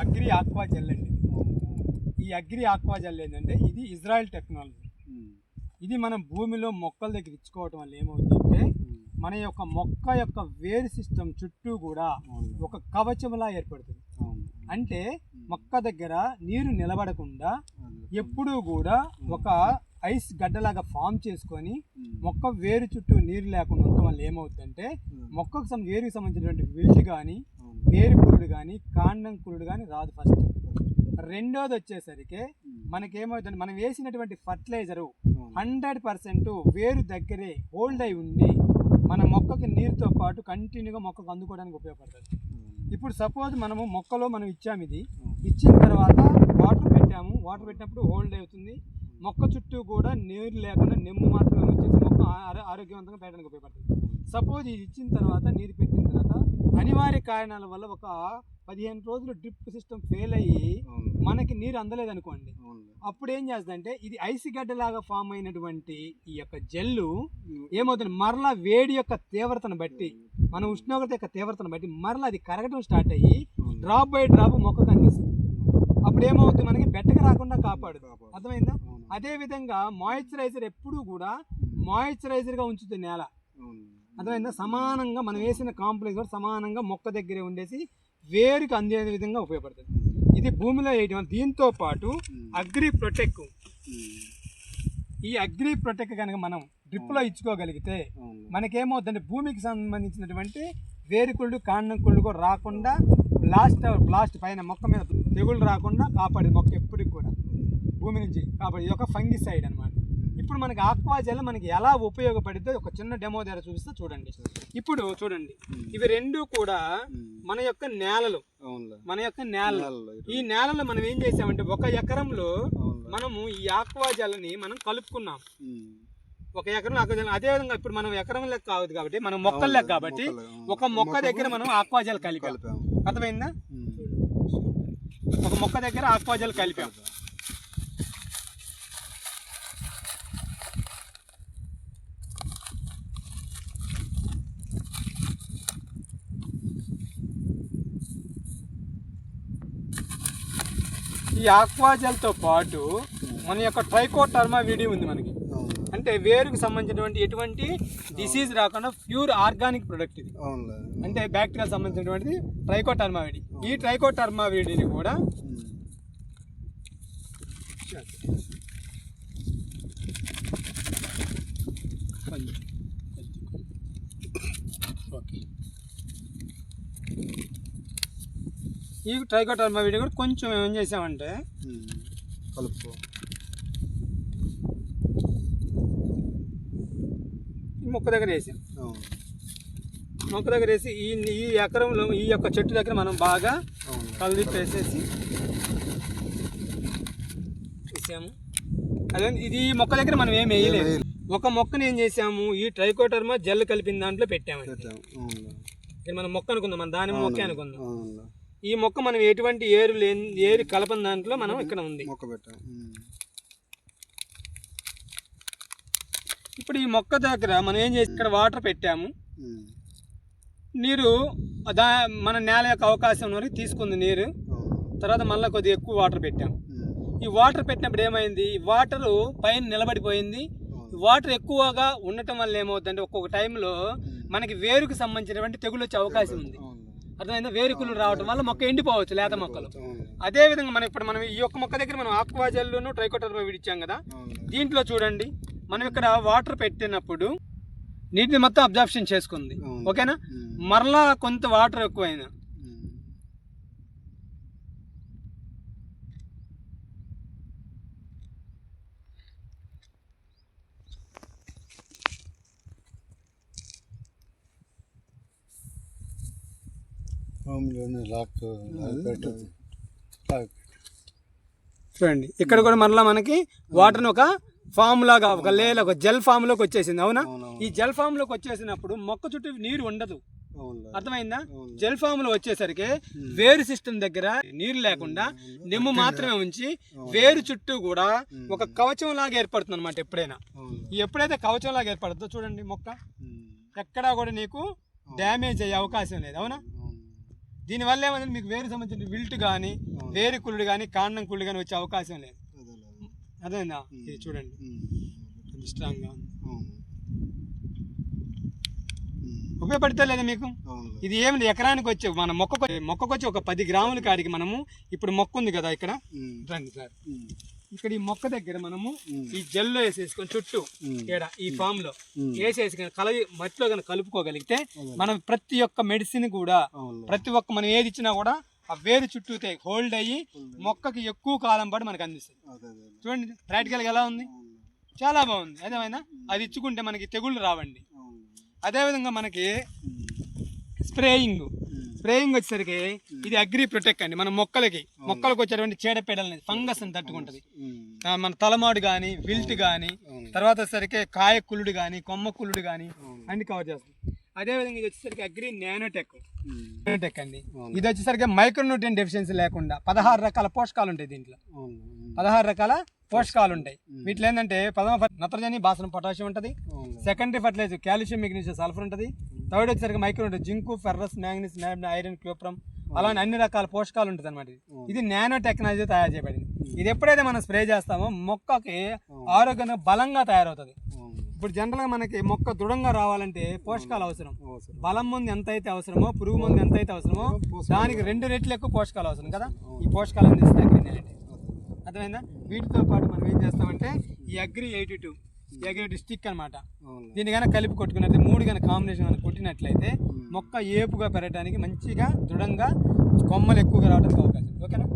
Agri aqua gel అండి. ఈ agri aqua gel ఏంటంటే ఇది ఇజ్రాయెల్ టెక్నాలజీ. ఇది మనం భూమిలో మొక్కల దగ్గర ఇచ్చుకోవటం వల్ల ఏమవుతుందంటే మన యొక్క మొక్క యొక్క వేరు సిస్టమ్ చుట్టూ కూడా ఒక కవచంలా ఏర్పడుతుంది. అంటే మొక్క దగ్గర నీరు నిలబడకుండా ఎప్పుడూ కూడా ఒక ఐస్ గడ్డలాగా ఫామ్ చేసుకొని మొక్క వేరు చుట్టూ నీరు లేకుండా ఉండటం వల్ల ఏమవుతుందంటే మొక్కకు వేరుకి సంబంధించినటువంటి విల్ట్ కానీ వేరు కురుడు కానీ కాండం కురుడు కానీ రాదు. ఫస్ట్ రెండోది వచ్చేసరికి మనకేమవుతుంది, మనం వేసినటువంటి ఫర్టిలైజరు 100% వేరు దగ్గరే హోల్డ్ అయి ఉండి మన మొక్కకి నీరుతో పాటు కంటిన్యూగా మొక్కకు అందుకోవడానికి ఉపయోగపడుతుంది. ఇప్పుడు సపోజ్ మనము మొక్కలో మనం ఇచ్చాము, ఇది ఇచ్చిన తర్వాత వాటర్ పెట్టినప్పుడు హోల్డ్ అవుతుంది. మొక్క చుట్టూ కూడా నీరు లేకుండా నెమ్ము మాత్రమే వచ్చేసి మొక్క ఆరోగ్యవంతంగా పెట్టడానికి ఉపయోగపడుతుంది. సపోజ్ ఇది ఇచ్చిన తర్వాత నీరు పెట్టిన తర్వాత అనివార్య కారణాల వల్ల ఒక 15 రోజులు డ్రిప్ సిస్టమ్ ఫెయిల్ అయ్యి మనకి నీరు అందలేదు అనుకోండి, అప్పుడు ఏం చేస్తుందంటే ఇది ఐస్ గడ్డలాగా ఫామ్ అయినటువంటి ఈ యొక్క జెల్లు ఏమవుతుంది, మరలా వేడి యొక్క తీవ్రతను బట్టి మన ఉష్ణోగ్రత యొక్క తీవ్రతను బట్టి మరలా అది కరగడం స్టార్ట్ అయ్యి డ్రాప్ బై డ్రాప్ మొక్క కనిపిస్తుంది. అప్పుడు ఏమవుతుంది, మనకి బెట్టకు రాకుండా కాపాడు. అర్థమైందా? అదేవిధంగా మాయిశ్చరైజర్ ఎప్పుడూ కూడా మాయిశ్చరైజర్గా ఉంచుతుంది నేల. అర్థమైందా? సమానంగా మనం వేసిన కాంప్లెక్స్ కూడా సమానంగా మొక్క దగ్గరే ఉండేసి వేరుకి అందే విధంగా ఉపయోగపడుతుంది. ఇది భూమిలో వేయడం. దీంతో పాటు అగ్రి ప్రొటెక్, ఈ అగ్రి ప్రొటెక్ కనుక మనం డ్రిప్లో ఇచ్చుకోగలిగితే మనకేమవుతుందంటే భూమికి సంబంధించినటువంటి వేరుకుళ్ళు కాండం కుళ్ళు కూడా రాకుండా బ్లాస్ట్ పైన మొక్క మీద తెగుళ్ళు రాకుండా కాపాడేది మొక్క ఎప్పటికి కూడా భూమి నుంచి కాపాడేది. ఇది ఒక ఫంగిసైడ్ అనమాట. ఇప్పుడు మనకి ఆక్వా జెల్ మనకి ఎలా ఉపయోగపడితే ఒక చిన్న డెమో ద్వారా చూపిస్తే చూడండి. ఇప్పుడు చూడండి, ఇవి రెండు కూడా మన యొక్క నేలలు. ఈ నేలలో మనం ఏం చేసామంటే 1 ఎకరంలో మనము ఈ ఆక్వా జెల్ని మనం కలుపుకున్నాం. 1 ఎకరం ఆక్వా జెల్. అదేవిధంగా ఇప్పుడు మనం ఎకరం లెక్క కావద్దు కాబట్టి మనం మొక్కలు లెక్క కాబట్టి ఒక మొక్క దగ్గర మనం ఆక్వా జెల్ కలిపాం. అర్థమైందా? ఒక మొక్క దగ్గర ఆక్వా జెల్ కలిపాం. ఈ ఆక్వా జెల్తో పాటు మన యొక్క ట్రైకోడర్మా విడి ఉంది మనకి. అంటే వేరుకు సంబంధించినటువంటి ఎటువంటి డిసీజ్ రాకుండా ప్యూర్ ఆర్గానిక్ ప్రొడక్ట్ ఇది. అంటే బ్యాక్టీరియా సంబంధించినటువంటిది ట్రైకోడర్మా విడి. ఈ ట్రైకోడర్మా విడిని కూడా ఈ ట్రైకోడర్మా విడి కూడా కొంచెం ఏం చేసామంటే కలుపుకో మొక్క దగ్గర వేసాం. మొక్క దగ్గర వేసి ఈ ఎకరంలో ఈ యొక్క చెట్టు దగ్గర మనం బాగా కలిపేసేసి వేసాము. అదే ఇది ఈ మొక్క దగ్గర మనం ఏం వేయలేదు. ఒక మొక్కని ఏం చేసాము, ఈ ట్రైకోడర్మా జెల్ కలిపిన దాంట్లో పెట్టాము. మనం మొక్క అనుకుందాం, మన దాని మొక్క అనుకుందాం. ఈ మొక్క మనం ఎటువంటి ఏరు కలపని దాంట్లో మనం ఇక్కడ ఉంది మొక్క పెట్టాం. ఇప్పుడు ఈ మొక్క దగ్గర మనం ఏం చేసి ఇక్కడ వాటర్ పెట్టాము. నీరు మన నేల యొక్క అవకాశం వరకు తీసుకుంది నీరు. తర్వాత మళ్ళీ కొద్దిగా ఎక్కువ వాటర్ పెట్టాము. ఈ వాటర్ పెట్టినప్పుడు ఏమైంది, వాటర్ పైన నిలబడిపోయింది. వాటర్ ఎక్కువగా ఉండటం వల్ల ఏమవుతుందంటే ఒక్కొక్క టైంలో మనకి వేరుకు సంబంధించినటువంటి తెగులు వచ్చే అవకాశం ఉంది. అర్థమైందా? వేరుకులు రావడం వల్ల మొక్క ఎండిపోవచ్చు, లేత మొక్కలు. అదేవిధంగా మనం ఈ యొక్క మొక్క దగ్గర మనం ఆక్వా జెల్ను ట్రైకోడర్మా విడి ఇచ్చాం కదా. దీంట్లో చూడండి, మనం ఇక్కడ వాటర్ పెట్టినప్పుడు నీటిని మొత్తం అబ్జార్ప్షన్ చేసుకుంది. ఓకేనా? మరలా కొంత వాటర్ ఎక్కువైనా చూడండి, ఇక్కడ కూడా మరలా మనకి వాటర్ని ఒక ఫామ్ లాగా ఒక జెల్ ఫామ్ లోకి వచ్చేసింది. అవునా? ఈ జెల్ ఫామ్ లోకి వచ్చేసినప్పుడు మొక్క చుట్టూ నీరు ఉండదు. అర్థమైందా? జెల్ ఫామ్ లో వచ్చేసరికి వేరు సిస్టమ్ దగ్గర నీరు లేకుండా నిమ్ము మాత్రమే ఉంచి వేరు చుట్టూ కూడా ఒక కవచం లాగా ఏర్పడుతుంది అనమాట. ఎప్పుడైతే కవచం లాగా ఏర్పడుతుందో చూడండి, మొక్క ఎక్కడా కూడా నీకు డ్యామేజ్ అయ్యే అవకాశం లేదు. అవునా? దీనివల్ల ఏమంటే మీకు వేరు సంబంధించిన విల్ట్ కానీ వేరు కుళ్ళుడు కానీ కాండం కుళ్ళుడు కానీ వచ్చే అవకాశం లేదు. అదేనా ఇది చూడండి స్ట్రాంగ్గా ఉపయోగపడితే లేదా మీకు. ఇది ఏమిటి ఎకరానికి వచ్చే మన మొక్కకు వచ్చి ఒక 10 గ్రాముల కాడికి మనము ఇప్పుడు మొక్క ఉంది కదా ఇక్కడ రండి సార్, ఇక్కడ ఈ మొక్క దగ్గర మనము ఈ జెల్లో వేసేసుకొని చుట్టూ ఇక్కడ ఈ ఫామ్ లో వేసేసుకొని మట్టిలో కనుక కలుపుకోగలిగితే మనం ప్రతి ఒక్క మెడిసిన్ కూడా ప్రతి ఒక్క మనం ఏది ఇచ్చినా కూడా ఆ వేరు చుట్టూ హోల్డ్ అయ్యి మొక్కకి ఎక్కువ కాలం పాటు మనకు అందిస్తుంది. చూడండి ప్రాక్టికల్గా ఎలా ఉంది, చాలా బాగుంది. అదేమైనా అది ఇచ్చుకుంటే మనకి తెగుళ్ళు రావండి. అదేవిధంగా మనకి స్ప్రేయింగ్ వచ్చేసరికి ఇది అగ్రి ప్రొటెక్ట్ అండి. మన మొక్కలకు వచ్చేటువంటి చీడపీడలని ఫంగస్ అని తట్టుకుంటది. మన తలమాడు కానీ విల్ట్ కానీ తర్వాత వచ్చేసరికి కాయ కుళ్ళుడు కానీ కొమ్మ కుళ్ళుడు కానీ అన్ని కవర్ చేస్తుంది. అదేవిధంగా ఇది వచ్చేసరికి అగ్రి నానోటెక్ అండి. ఇది వచ్చేసరికి మైక్రోన్యూట్రియన్ డెఫిషియన్సీ లేకుండా 16 రకాల పోషకాలు ఉంటాయి దీంట్లో. 16 రకాల పోషకాలు ఉంటాయి. వీటిలో ఏంటంటే ప్రథమ నత్రజని భాస్వరం పొటాషియం ఉంటుంది, secondary fertiliser calcium magnesium sulphur ఉంటుంది, థర్డ్ వచ్చేసరికి micronutrient zinc ferrous manganese iron క్లోప్రమ్ అలానే అన్ని రకాల పోషకాలు ఉంటుంది అనమాట. ఇది నానో టెక్నాలజీ తయారు చేయబడింది. ఇది ఎప్పుడైతే మనం స్ప్రే చేస్తామో మొక్కకి ఆరోగ్యంగా బలంగా తయారవుతుంది. ఇప్పుడు జనరల్గా మనకి మొక్క దృఢంగా రావాలంటే పోషకాలు అవసరం. బలం ముందు ఎంత అయితే అవసరమో పురుగు ముందు ఎంత అయితే అవసరమో దానికి 2 రెట్లు ఎక్కువ పోషకాలు అవసరం కదా. ఈ పోషకాలు అందిస్తే అర్థమైందా. వీటితో పాటు మనం ఏం చేస్తామంటే ఈ అగ్రి 82 స్టిక్ అనమాట. దీన్ని కనుక కలిపి కొట్టుకున్నట్లయితే 3 కనుక కాంబినేషన్ కనుక కొట్టినట్లయితే మొక్క ఏపుగా పెరగడానికి మంచిగా దృఢంగా కొమ్మలు ఎక్కువగా రావడానికి అవకాశం. ఓకేనా.